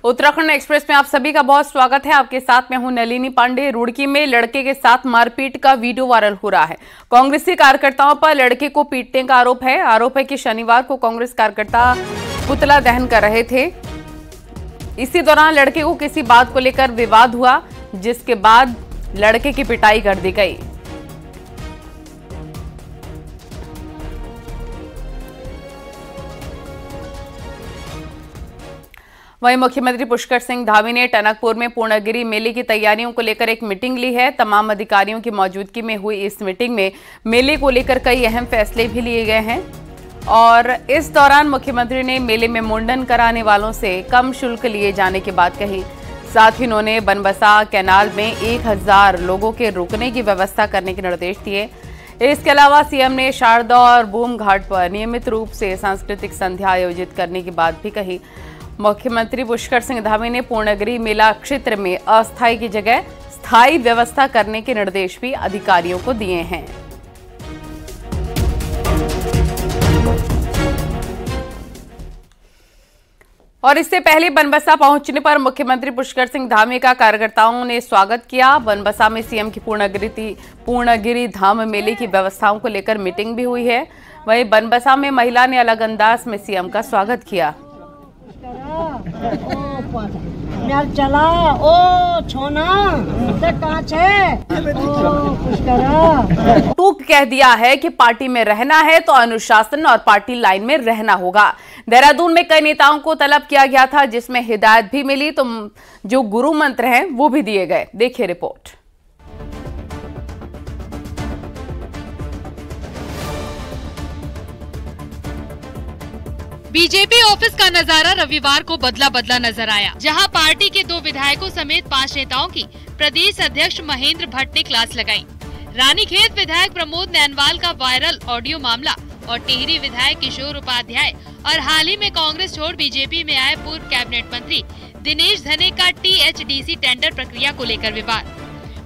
Uttarakhand express में आप सभी का बहुत स्वागत है। आपके साथ मैं हूं नलिनी पांडे। रुड़की में लड़के के साथ मारपीट का वीडियो वायरल हो रहा है। कांग्रेसी कार्यकर्ताओं पर लड़के को पीटने का आरोप है कि शनिवार को कांग्रेस कार्यकर्ता पुतला दहन कर रहे थे। इसी दौरान लड़के को किसी बात को लेकर विवाद हुआ, जिसके बाद लड़के की पिटाई कर दी गई। वहीं मुख्यमंत्री पुष्कर सिंह धामी ने टनकपुर में पूर्णगिरी मेले की तैयारियों को लेकर एक मीटिंग ली है। तमाम अधिकारियों की मौजूदगी में हुई इस मीटिंग में मेले को लेकर कई अहम फैसले भी लिए गए हैं और इस दौरान मुख्यमंत्री ने मेले में मुंडन कराने वालों से कम शुल्क लिए जाने की बात कही। साथ ही उन्होंने बनबसा कैनाल में 1000 लोगों के रुकने की व्यवस्था करने के निर्देश दिए। इसके अलावा सीएम ने शारदा और बूम घाट पर नियमित रूप से सांस्कृतिक संध्या आयोजित करने की बात भी कही। मुख्यमंत्री पुष्कर सिंह धामी ने पूर्णगिरी मेला क्षेत्र में अस्थायी की जगह स्थायी व्यवस्था करने के निर्देश भी अधिकारियों को दिए हैं। और इससे पहले बनबसा पहुंचने पर मुख्यमंत्री पुष्कर सिंह धामी का कार्यकर्ताओं ने स्वागत किया। बनबसा में सीएम की पूर्णगिरी धाम मेले की व्यवस्थाओं को लेकर मीटिंग भी हुई है। वहीं बनबसा में महिला ने अलग अंदाज में सीएम का स्वागत किया। चला ओ छोना टूक कह दिया है कि पार्टी में रहना है तो अनुशासन और पार्टी लाइन में रहना होगा। देहरादून में कई नेताओं को तलब किया गया था, जिसमें हिदायत भी मिली तो जो गुरु मंत्र हैं वो भी दिए गए। देखिए रिपोर्ट। बीजेपी ऑफिस का नजारा रविवार को बदला नजर आया, जहां पार्टी के 2 विधायकों समेत 5 नेताओं की प्रदेश अध्यक्ष महेंद्र भट्ट ने क्लास लगाई। रानीखेत विधायक प्रमोद नैनवाल का वायरल ऑडियो मामला और टिहरी विधायक किशोर उपाध्याय और हाल ही में कांग्रेस छोड़ बीजेपी में आए पूर्व कैबिनेट मंत्री दिनेश धने का टीएचडीसी टेंडर प्रक्रिया को लेकर विवाद।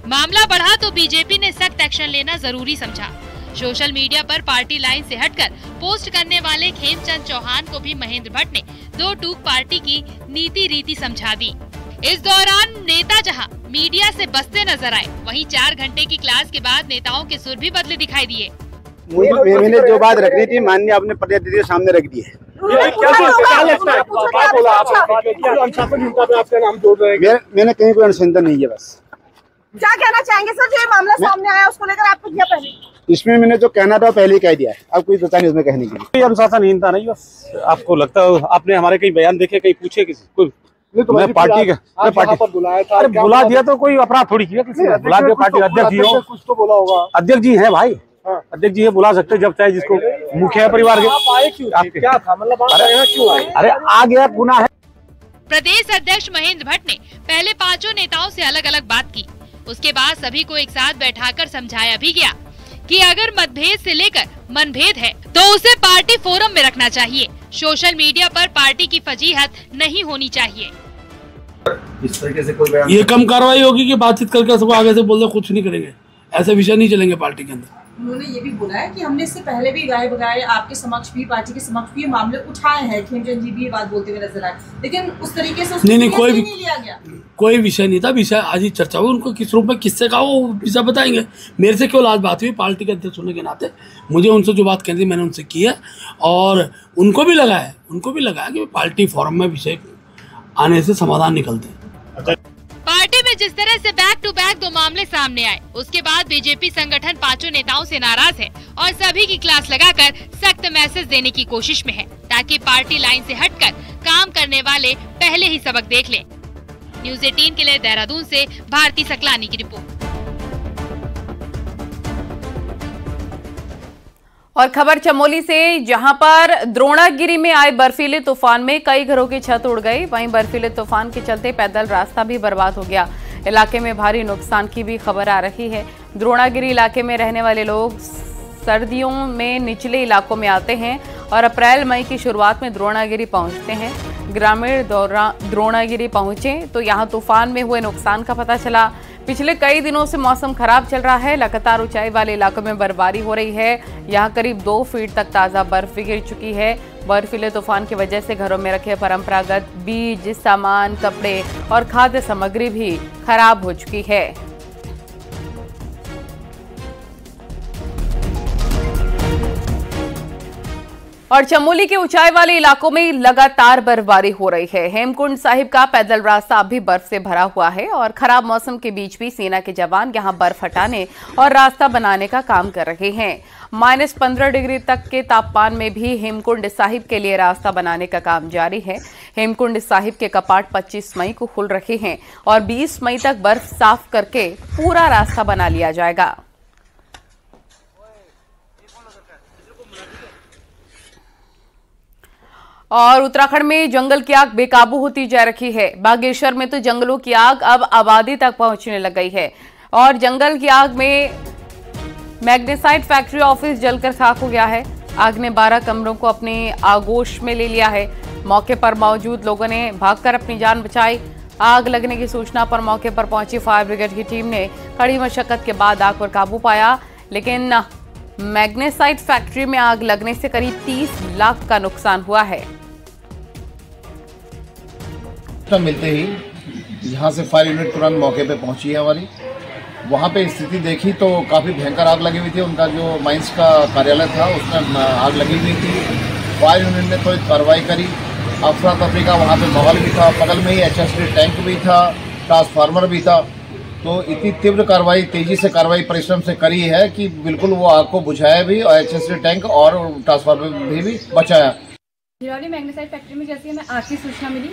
मामला बढ़ा तो बीजेपी ने सख्त एक्शन लेना जरूरी समझा। सोशल मीडिया पर पार्टी लाइन से हटकर पोस्ट करने वाले खेमचंद चौहान को भी महेंद्र भट्ट ने 2 टूक पार्टी की नीति रीति समझा दी। इस दौरान नेता जहां मीडिया से बचते नजर आए, वहीं 4 घंटे की क्लास के बाद नेताओं के सुर भी बदले दिखाई दिए। मैंने जो बात रखनी थी माननीय अपने प्रतिनिधि के सामने रख दी है। मैंने कहीं कोई अनुसंधान नहीं है। बस क्या कहना चाहेंगे सर, जो ये मामला सामने आया उसको लेकर आपको क्या पहले? इसमें मैंने जो कहना था पहले ही कह दिया है, अब कोई सोचा नहीं उसमें कहने के लिए। अनुशासनहीनता नहीं, बस आपको लगता है आपने हमारे कई बयान देखे, कहीं पूछे किसी कोई तो मैं पार्टी का बुलाया था। अरे बुला दिया तो कोई अपराध थोड़ी किया किसी ने, बुला दिया पार्टी अध्यक्ष जी हो, कुछ तो बोला होगा। अध्यक्ष जी है भाई, अध्यक्ष जी है, बुला सकते जब चाहे जिसको। मुखिया परिवार के क्या था मतलब, अरे आ गया पुनः है। प्रदेश अध्यक्ष महेंद्र भट्ट ने पहले 5 नेताओं से अलग अलग बात की। उसके बाद सभी को एक साथ बैठाकर समझाया भी गया कि अगर मतभेद से लेकर मनभेद है तो उसे पार्टी फोरम में रखना चाहिए। सोशल मीडिया पर पार्टी की फजीहत नहीं होनी चाहिए। इस तरीके से कोई ये कम कार्रवाई होगी कि बातचीत करके सब आगे से बोल दो कुछ नहीं करेंगे, ऐसे विषय नहीं चलेंगे पार्टी के अंदर। उन्होंने ये भी बोला है कि हमने इससे पहले भी गाय बगाए आपके समक्ष भी, पार्टी के समक्ष भी मामले उठाए हैं। खेमचंद जी भी ये बात बोलते हुए नजर आए, लेकिन उस तरीके से नहीं कोई नहीं लिया गया। कोई विषय नहीं था। विषय आज ही चर्चा हुई, उनको किस रूप में किससे कहा वो विषय बताएंगे। मेरे से क्यों आज बात हुई, पार्टी के अध्यक्ष होने के नाते मुझे उनसे जो बात कहनी थी मैंने उनसे की है और उनको भी लगा है कि पार्टी फोरम में विषय आने से समाधान निकलते हैं। पार्टी में जिस तरह से बैक टू बैक 2 मामले सामने आए, उसके बाद बीजेपी संगठन 5 नेताओं से नाराज है और सभी की क्लास लगाकर सख्त मैसेज देने की कोशिश में है, ताकि पार्टी लाइन से हटकर काम करने वाले पहले ही सबक देख लें। न्यूज़ 18 के लिए देहरादून से भारती सकलानी की रिपोर्ट। और खबर चमोली से, जहां पर द्रोणागिरी में आए बर्फीले तूफान में कई घरों की छत उड़ गई। वहीं बर्फीले तूफान के चलते पैदल रास्ता भी बर्बाद हो गया। इलाके में भारी नुकसान की भी खबर आ रही है। द्रोणागिरी इलाके में रहने वाले लोग सर्दियों में निचले इलाकों में आते हैं और अप्रैल मई की शुरुआत में द्रोणागिरी पहुंचते हैं। ग्रामीण द्रोणागिरी पहुंचे तो यहां तूफान में हुए नुकसान का पता चला। पिछले कई दिनों से मौसम खराब चल रहा है। लगातार ऊंचाई वाले इलाकों में बर्फबारी हो रही है। यहां करीब 2 फीट तक ताज़ा बर्फ गिर चुकी है। बर्फीले तूफान की वजह से घरों में रखे परंपरागत बीज, सामान, कपड़े और खाद्य सामग्री भी खराब हो चुकी है। और चमोली के ऊंचाई वाले इलाकों में लगातार बर्फबारी हो रही है। हेमकुंड साहिब का पैदल रास्ता अभी बर्फ से भरा हुआ है और खराब मौसम के बीच भी सेना के जवान यहां बर्फ हटाने और रास्ता बनाने का काम कर रहे हैं। -15 डिग्री तक के तापमान में भी हेमकुंड साहिब के लिए रास्ता बनाने का काम जारी है। हेमकुंड साहिब के कपाट 25 मई को खुल रहे हैं और 20 मई तक बर्फ साफ करके पूरा रास्ता बना लिया जाएगा। और उत्तराखंड में जंगल की आग बेकाबू होती जा रही है। बागेश्वर में तो जंगलों की आग अब आबादी तक पहुंचने लग गई है और जंगल की आग में मैग्नेसाइट फैक्ट्री ऑफिस जलकर खाक हो गया है। आग ने 12 कमरों को अपने आगोश में ले लिया है। मौके पर मौजूद लोगों ने भागकर अपनी जान बचाई। आग लगने की सूचना पर मौके पर पहुंची फायर ब्रिगेड की टीम ने कड़ी मशक्कत के बाद आग पर काबू पाया, लेकिन मैग्नेसाइट फैक्ट्री में आग लगने से करीब 30 लाख का नुकसान हुआ है। मिलते ही यहाँ से फायर यूनिट तुरंत मौके पे पहुंची है हमारी। वहाँ पे स्थिति देखी तो काफ़ी भयंकर आग लगी हुई थी। उनका जो माइंस का कार्यालय था उसमें आग लगी हुई थी। फायर यूनिट ने थोड़ी कार्रवाई करी। अफरा तफरी का वहाँ पे माहौल भी था। बगल में ही HSD टैंक भी था, ट्रांसफार्मर भी था। तो इतनी तीव्र कार्रवाई, तेजी से कार्रवाई परिश्रम से करी है कि बिल्कुल वो आग को बुझाया भी और HSD टैंक और ट्रांसफार्मर भी बचाया। झिरौली मैग्नेसाइट फैक्ट्री में जैसे हमें आग की सूचना मिली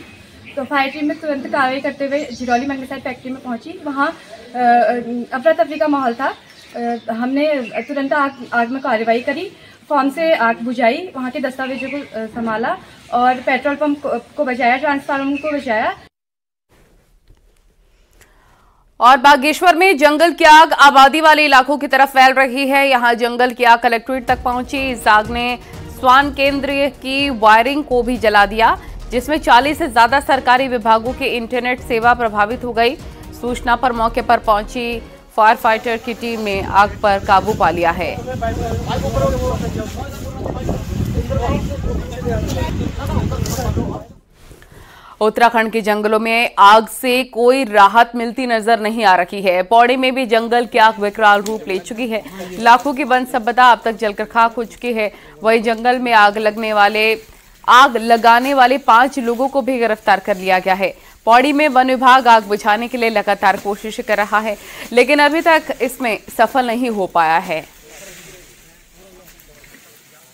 तो फायर टीम में तुरंत कार्रवाई करते हुए झिरौली मैग्नेसाइट फैक्ट्री में पहुंची। वहाँ अफरा तफरी का माहौल था। हमने तुरंत आग में कार्रवाई करी, फॉर्म से आग बुझाई, वहाँ के दस्तावेजों को संभाला और पेट्रोल पंप को बचाया, ट्रांसफार्मर को बचाया। और बागेश्वर में जंगल की आग आबादी वाले इलाकों की तरफ फैल रही है। यहाँ जंगल की आग कलेक्ट्रेट तक पहुंची। इस आग ने स्वान केंद्र की वायरिंग को भी जला दिया, जिसमें 40 से ज्यादा सरकारी विभागों की इंटरनेट सेवा प्रभावित हो गई। सूचना पर मौके पर पहुंची फायर फाइटर की टीम ने आग पर काबू पा लिया है। उत्तराखंड के जंगलों में आग से कोई राहत मिलती नजर नहीं आ रही है। पौड़ी में भी जंगल की आग विकराल रूप ले चुकी है। लाखों की वन संपदा अब तक जलकर खाक हो चुकी है। वहीं जंगल में आग लगाने वाले 5 लोगों को भी गिरफ्तार कर लिया गया है। पौड़ी में वन विभाग आग बुझाने के लिए लगातार कोशिश कर रहा है, लेकिन अभी तक इसमें सफल नहीं हो पाया है।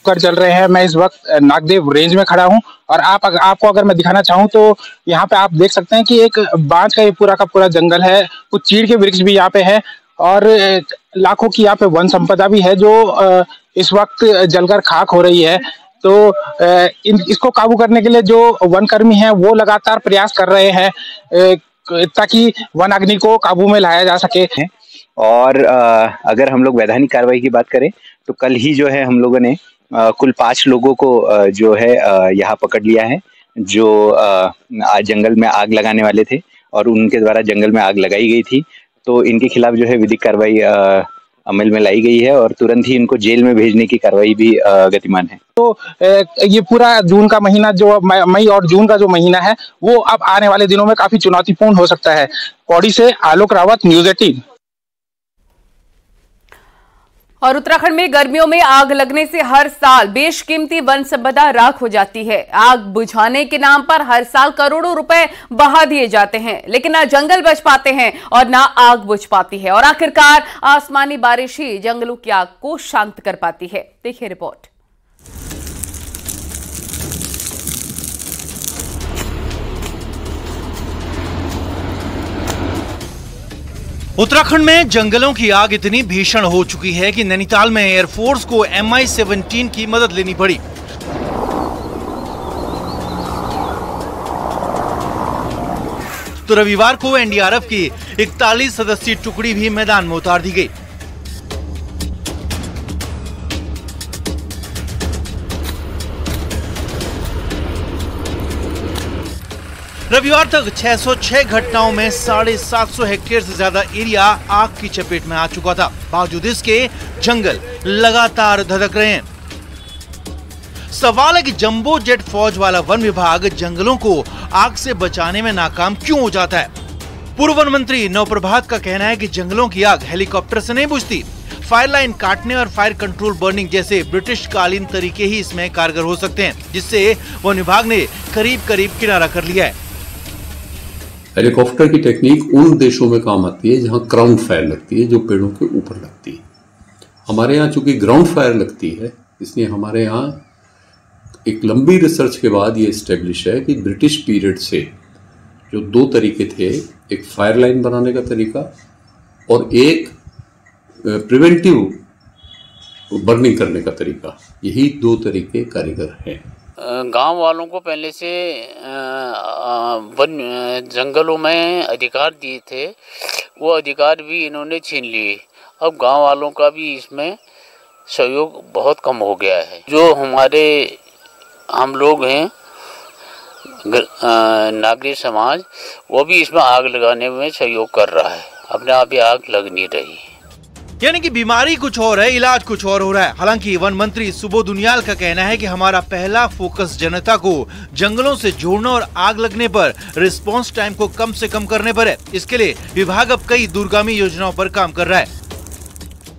चल रहे हैं। मैं इस वक्त नागदेव रेंज में खड़ा हूं और आपको अगर मैं दिखाना चाहूं तो यहाँ पे आप देख सकते हैं कि एक बांज का ये पूरा का पूरा जंगल है। कुछ चीड़ के वृक्ष भी यहाँ पे है और लाखों की यहाँ पे वन संपदा भी है जो इस वक्त जलकर खाक हो रही है। तो इसको काबू करने के लिए जो वन कर्मी हैं वो लगातार प्रयास कर रहे हैं ताकि वन अग्नि को काबू में लाया जा सके। और अगर हम लोग वैधानिक कार्रवाई की बात करें तो कल ही जो है हम लोगों ने कुल 5 लोगों को जो है यहाँ पकड़ लिया है, जो जंगल में आग लगाने वाले थे और उनके द्वारा जंगल में आग लगाई गई थी। तो इनके खिलाफ जो है विधिक कार्रवाई अमल में लाई गई है और तुरंत ही इनको जेल में भेजने की कार्रवाई भी गतिमान है। तो ये पूरा जून का महीना, जो मई और जून का जो महीना है, वो अब आने वाले दिनों में काफी चुनौतीपूर्ण हो सकता है। पौड़ी से आलोक रावत, न्यूज़ 18। और उत्तराखंड में गर्मियों में आग लगने से हर साल बेशकीमती वन संपदा राख हो जाती है। आग बुझाने के नाम पर हर साल करोड़ों रुपए बहा दिए जाते हैं, लेकिन ना जंगल बच पाते हैं और ना आग बुझ पाती है। और आखिरकार आसमानी बारिश ही जंगलों की आग को शांत कर पाती है। देखिए रिपोर्ट। उत्तराखंड में जंगलों की आग इतनी भीषण हो चुकी है कि नैनीताल में एयरफोर्स को MI-17 की मदद लेनी पड़ी। तो रविवार को NDRF की 41 सदस्यीय टुकड़ी भी मैदान में उतार दी गई। रविवार तक 606 घटनाओं में 750 हेक्टेयर से ज्यादा एरिया आग की चपेट में आ चुका था। बावजूद इसके जंगल लगातार धधक रहे हैं। सवाल है कि जंबो जेट फौज वाला वन विभाग जंगलों को आग से बचाने में नाकाम क्यों हो जाता है। पूर्व वन मंत्री नवप्रभात का कहना है कि जंगलों की आग हेलीकॉप्टर से नहीं बुझती, फायर लाइन काटने और फायर कंट्रोल बर्निंग जैसे ब्रिटिश कालीन तरीके ही इसमें कारगर हो सकते हैं, जिससे वन विभाग ने करीब करीब किनारा कर लिया है। हेलीकॉप्टर की टेक्निक उन देशों में काम आती है जहां ग्राउंड फायर लगती है, जो पेड़ों के ऊपर लगती है। हमारे यहाँ चूंकि ग्राउंड फायर लगती है, इसलिए हमारे यहाँ एक लंबी रिसर्च के बाद ये एस्टेब्लिश है कि ब्रिटिश पीरियड से जो दो तरीके थे, एक फायर लाइन बनाने का तरीका और एक प्रिवेंटिव बर्निंग करने का तरीका, यही दो तरीके कारीगर हैं। गांव वालों को पहले से वन जंगलों में अधिकार दिए थे, वो अधिकार भी इन्होंने छीन लिए। अब गांव वालों का भी इसमें सहयोग बहुत कम हो गया है। जो हमारे हम लोग हैं नागरिक समाज, वो भी इसमें आग लगाने में सहयोग कर रहा है, अपने आप ही आग लग नहीं रही। यानी कि बीमारी कुछ और है, इलाज कुछ और हो रहा है। हालांकि वन मंत्री सुबोध उनियाल का कहना है कि हमारा पहला फोकस जनता को जंगलों से जोड़ना और आग लगने पर रिस्पांस टाइम को कम से कम करने पर है। इसके लिए विभाग अब कई दूरगामी योजनाओं पर काम कर रहा है।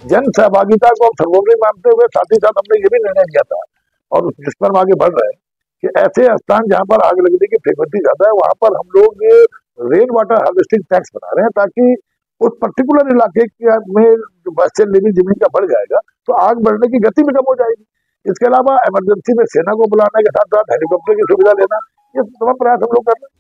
जन सहभागिता को हम सर्वोपरि मानते हुए साथ ही साथ हमने ये भी निर्णय लिया था और जिस पर हम आगे बढ़ रहे हैं कि ऐसे स्थान जहाँ पर आग लगने की फ्रीक्वेंसी ज्यादा है, वहाँ पर हम लोग रेन वाटर हार्वेस्टिंग टैंक्स बना रहे हैं, ताकि उस पर्टिकुलर इलाके में जो वेस्टर्न लिविंग जमीन का बढ़ जाएगा तो आग बढ़ने की गति भी कम हो जाएगी। इसके अलावा इमरजेंसी में सेना को बुलाने के साथ साथ हेलीकॉप्टर की सुविधा लेना, ये तमाम प्रयास हम लोग कर रहे हैं।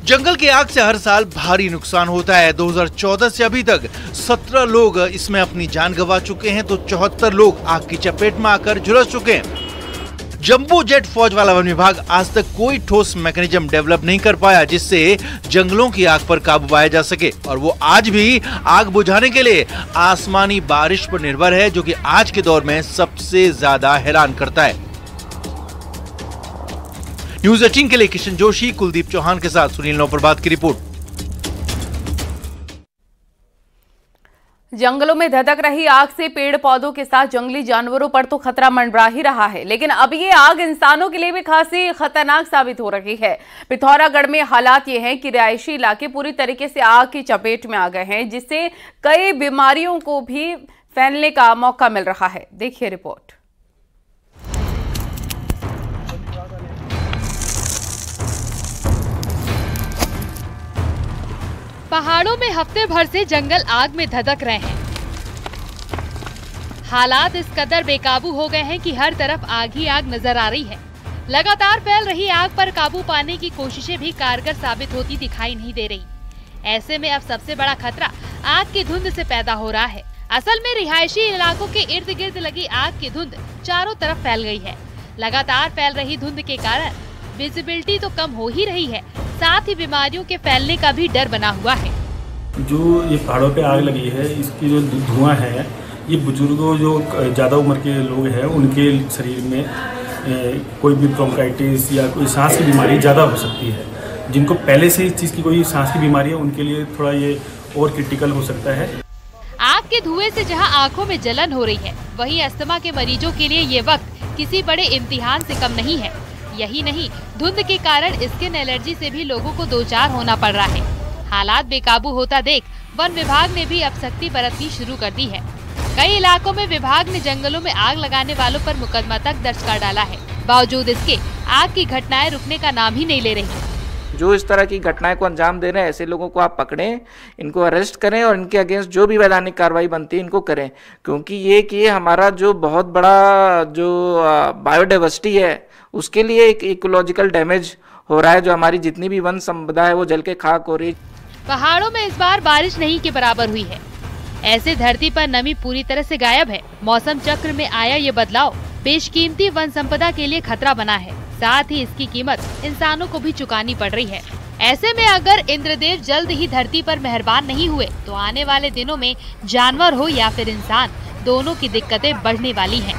जंगल की आग से हर साल भारी नुकसान होता है। 2014 से अभी तक 17 लोग इसमें अपनी जान गंवा चुके हैं, तो 74 लोग आग की चपेट में आकर झुलस चुके हैं। जंबो जेट फौज वाला वन विभाग आज तक कोई ठोस मैकेनिज्म डेवलप नहीं कर पाया जिससे जंगलों की आग पर काबू पाया जा सके, और वो आज भी आग बुझाने के लिए आसमानी बारिश पर निर्भर है, जो कि आज के दौर में सबसे ज्यादा हैरान करता है। न्यूज़ 18 के लिए किशन जोशी, कुलदीप चौहान के साथ सुनील नवप्रभात की रिपोर्ट। जंगलों में धधक रही आग से पेड़ पौधों के साथ जंगली जानवरों पर तो खतरा मंडरा ही रहा है, लेकिन अब ये आग इंसानों के लिए भी खासी खतरनाक साबित हो रही है। पिथौरागढ़ में हालात ये हैं कि रिहायशी इलाके पूरी तरीके से आग की चपेट में आ गए हैं, जिससे कई बीमारियों को भी फैलने का मौका मिल रहा है। देखिए रिपोर्ट। पहाड़ों में हफ्ते भर से जंगल आग में धधक रहे हैं। हालात इस कदर बेकाबू हो गए हैं कि हर तरफ आग ही आग नजर आ रही है। लगातार फैल रही आग पर काबू पाने की कोशिशें भी कारगर साबित होती दिखाई नहीं दे रही। ऐसे में अब सबसे बड़ा खतरा आग की धुंध से पैदा हो रहा है। असल में रिहायशी इलाकों के इर्द गिर्द लगी आग की धुंध चारों तरफ फैल गई है। लगातार फैल रही धुंध के कारण विजिबिलिटी तो कम हो ही रही है, साथ ही बीमारियों के फैलने का भी डर बना हुआ है। जो ये पहाड़ों पे आग लगी है, इसकी जो धुआं है, ये बुजुर्गों जो ज़्यादा उम्र के लोग हैं उनके शरीर में कोई भी ब्रोंकाइटिस या कोई सांस की बीमारी ज़्यादा हो सकती है। जिनको पहले से इस चीज़ की कोई सांस की बीमारी है, उनके लिए थोड़ा ये और क्रिटिकल हो सकता है। आग के धुएं से जहां आंखों में जलन हो रही है, वहीं अस्थमा के मरीजों के लिए ये वक्त किसी बड़े इम्तिहान से कम नहीं है। यही नहीं, धुंध के कारण स्किन एलर्जी से भी लोगों को दो चार होना पड़ रहा है। हालात बेकाबू होता देख वन विभाग ने भी अब सख्ती बरतनी शुरू कर दी है। कई इलाकों में विभाग ने जंगलों में आग लगाने वालों पर मुकदमा तक दर्ज कर डाला है। बावजूद इसके आग की घटनाएं रुकने का नाम ही नहीं ले रही। जो इस तरह की घटनाएं को अंजाम दे रहे हैं, ऐसे लोगों को आप पकड़ें, इनको अरेस्ट करें और इनके अगेंस्ट जो भी वैधानिक कार्रवाई बनती है इनको करें, क्योंकि ये हमारा जो बहुत बड़ा जो बायोडाइवर्सिटी है उसके लिए एक इकोलॉजिकल डैमेज हो रहा है। जो हमारी जितनी भी वन संपदा है वो जल के खाक हो रही। पहाड़ों में इस बार बारिश नहीं के बराबर हुई है। ऐसे धरती पर नमी पूरी तरह से गायब है। मौसम चक्र में आया ये बदलाव बेशकीमती वन संपदा के लिए खतरा बना है। साथ ही इसकी कीमत इंसानों को भी चुकानी पड़ रही है। ऐसे में अगर इंद्रदेव जल्द ही धरती पर मेहरबान नहीं हुए तो आने वाले दिनों में जानवर हो या फिर इंसान, दोनों की दिक्कतें बढ़ने वाली हैं।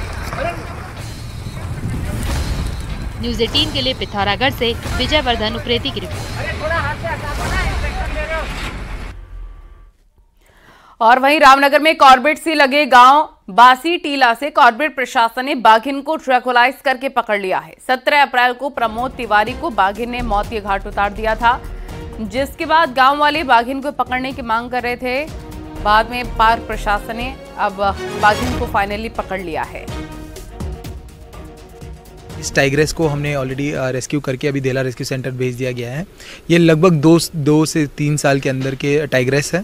न्यूज़ 18 के लिए पिथौरागढ़ से विजय वर्धन उप्रेती की रिपोर्ट। और वहीं रामनगर में कॉर्बेट से लगे गांव बासी टीला से कॉर्पोरेट प्रशासन ने बाघिन को ट्रैंकुलाइज करके पकड़ लिया है। 17 अप्रैल को प्रमोद तिवारी को बाघिन ने मौत के घाट उतार दिया था, जिसके बाद गांव वाले बाघिन को पकड़ने की मांग कर रहे थे। बाद में पार्क प्रशासन ने अब बाघिन को फाइनली पकड़ लिया है। इस टाइग्रेस को हमने ऑलरेडी रेस्क्यू करके अभी देला रेस्क्यू सेंटर भेज दिया गया है। ये लगभग 2 से 3 साल के अंदर के टाइग्रेस है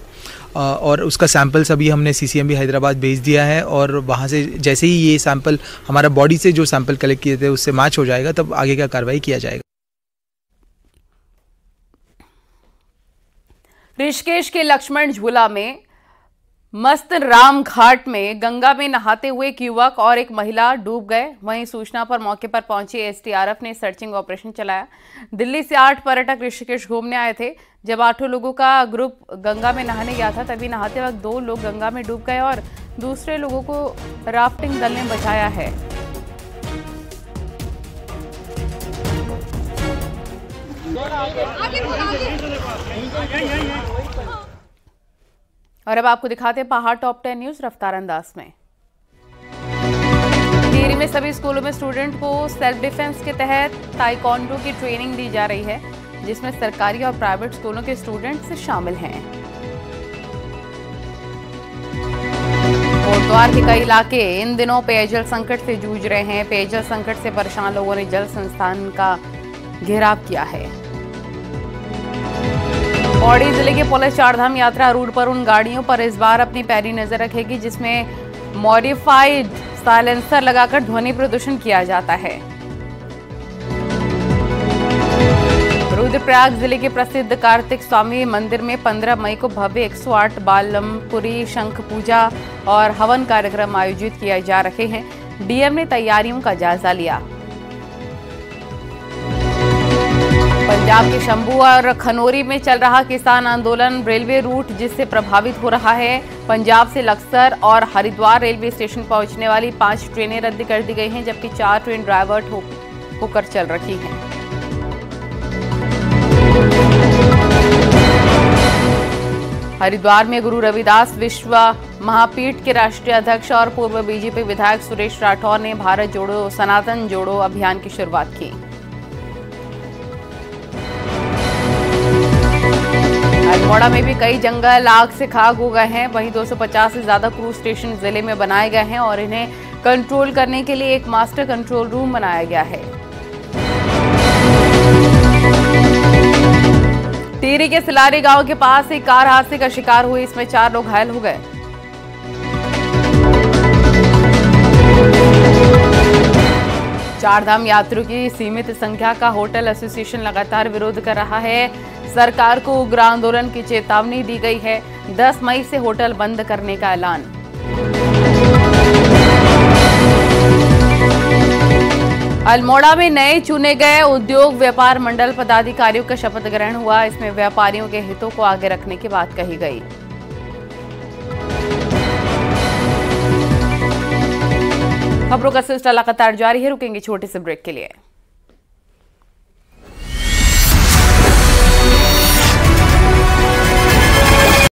और उसका सैंपल्स अभी हमने CCMB हैदराबाद भेज दिया है और वहाँ से जैसे ही ये सैंपल हमारा बॉडी से जो सैंपल कलेक्ट किए थे उससे मैच हो जाएगा, तब आगे का कार्रवाई किया जाएगा। ऋषिकेश के लक्ष्मण झूला में मस्त राम घाट में गंगा में नहाते हुए एक युवक और एक महिला डूब गए। वहीं सूचना पर मौके पर पहुंची SDRF ने सर्चिंग ऑपरेशन चलाया। दिल्ली से 8 पर्यटक ऋषिकेश घूमने आए थे। जब 8 लोगों का ग्रुप गंगा में नहाने गया था, तभी नहाते वक्त 2 लोग गंगा में डूब गए और दूसरे लोगों को राफ्टिंग दल ने बचाया है। और अब आपको दिखाते हैं पहाड़ टॉप 10 न्यूज रफ्तार अंदाज में। टिहरी में सभी स्कूलों में स्टूडेंट को सेल्फ डिफेंस के तहत ताइक्वांडो की ट्रेनिंग दी जा रही है, जिसमें सरकारी और प्राइवेट स्कूलों के स्टूडेंट्स शामिल हैं। कोटद्वार के कई इलाके इन दिनों पेयजल संकट से जूझ रहे हैं। पेयजल संकट से परेशान लोगों ने जल संस्थान का घेराव किया है। पौड़ी जिले की पुलिस चारधाम यात्रा रूट पर उन गाड़ियों पर इस बार अपनी पैनी नजर रखेगी जिसमें मॉडिफाइड साइलेंसर लगाकर ध्वनि प्रदूषण किया जाता है। रुद्रप्रयाग जिले के प्रसिद्ध कार्तिक स्वामी मंदिर में 15 मई को भव्य 108 बालमपुरी शंख पूजा और हवन कार्यक्रम आयोजित किए जा रहे हैं। डीएम ने तैयारियों का जायजा लिया। पंजाब के शंभू और खनौरी में चल रहा किसान आंदोलन रेलवे रूट जिससे प्रभावित हो रहा है। पंजाब से लक्सर और हरिद्वार रेलवे स्टेशन पहुंचने वाली 5 ट्रेनें रद्द कर दी गई हैं, जबकि 4 ट्रेन डाइवर्ट होकर चल रही हैं। हरिद्वार में गुरु रविदास विश्व महापीठ के राष्ट्रीय अध्यक्ष और पूर्व बीजेपी विधायक सुरेश राठौर ने भारत जोड़ो सनातन जोड़ो अभियान की शुरुआत की। अल्मोड़ा में भी कई जंगल आग से खाक हो गए हैं। वहीं 250 से ज्यादा क्रूज स्टेशन जिले में बनाए गए हैं और इन्हें कंट्रोल करने के लिए एक मास्टर कंट्रोल रूम बनाया गया है। टिहरी के सिलारी गांव के पास एक कार हादसे का शिकार हुई, इसमें 4 लोग घायल हो गए। चारधाम यात्रियों की सीमित संख्या का होटल एसोसिएशन लगातार विरोध कर रहा है। सरकार को उग्र आंदोलन की चेतावनी दी गई है। 10 मई से होटल बंद करने का ऐलान। अल्मोड़ा में नए चुने गए उद्योग व्यापार मंडल पदाधिकारियों का शपथ ग्रहण हुआ। इसमें व्यापारियों के हितों को आगे रखने की बात कही गई। खबरों का सिलसिला लगातार जारी है, रुकेंगे छोटे से ब्रेक के लिए।